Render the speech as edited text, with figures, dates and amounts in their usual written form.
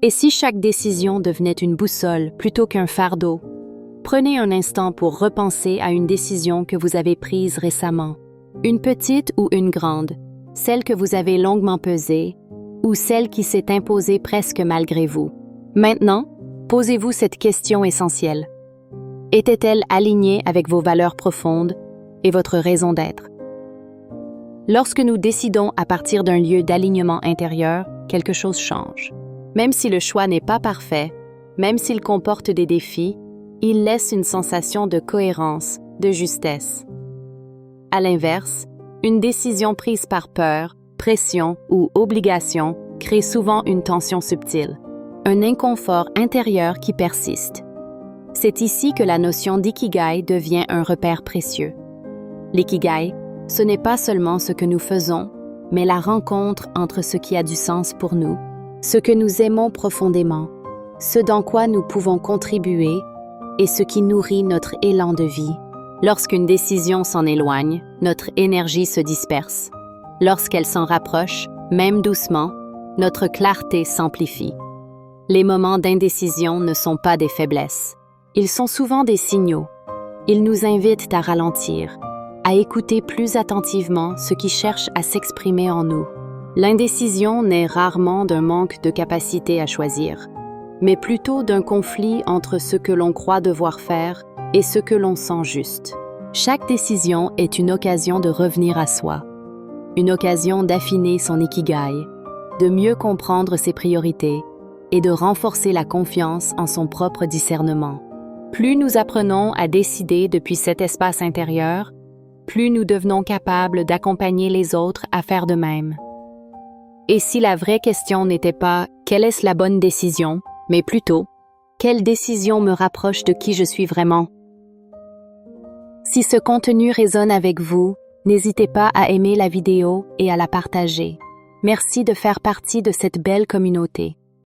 Et si chaque décision devenait une boussole plutôt qu'un fardeau? Prenez un instant pour repenser à une décision que vous avez prise récemment. Une petite ou une grande, celle que vous avez longuement pesée ou celle qui s'est imposée presque malgré vous. Maintenant, posez-vous cette question essentielle. Était-elle alignée avec vos valeurs profondes et votre raison d'être? Lorsque nous décidons à partir d'un lieu d'alignement intérieur, quelque chose change. Même si le choix n'est pas parfait, même s'il comporte des défis, il laisse une sensation de cohérence, de justesse. À l'inverse, une décision prise par peur, pression ou obligation crée souvent une tension subtile, un inconfort intérieur qui persiste. C'est ici que la notion d'ikigai devient un repère précieux. L'ikigai, ce n'est pas seulement ce que nous faisons, mais la rencontre entre ce qui a du sens pour nous, ce que nous aimons profondément, ce dans quoi nous pouvons contribuer et ce qui nourrit notre élan de vie. Lorsqu'une décision s'en éloigne, notre énergie se disperse. Lorsqu'elle s'en rapproche, même doucement, notre clarté s'amplifie. Les moments d'indécision ne sont pas des faiblesses. Ils sont souvent des signaux. Ils nous invitent à ralentir, à écouter plus attentivement ce qui cherche à s'exprimer en nous. L'indécision naît rarement d'un manque de capacité à choisir, mais plutôt d'un conflit entre ce que l'on croit devoir faire et ce que l'on sent juste. Chaque décision est une occasion de revenir à soi, une occasion d'affiner son ikigai, de mieux comprendre ses priorités et de renforcer la confiance en son propre discernement. Plus nous apprenons à décider depuis cet espace intérieur, plus nous devenons capables d'accompagner les autres à faire de même. Et si la vraie question n'était pas « quelle est la bonne décision ?», mais plutôt « quelle décision me rapproche de qui je suis vraiment ?» Si ce contenu résonne avec vous, n'hésitez pas à aimer la vidéo et à la partager. Merci de faire partie de cette belle communauté.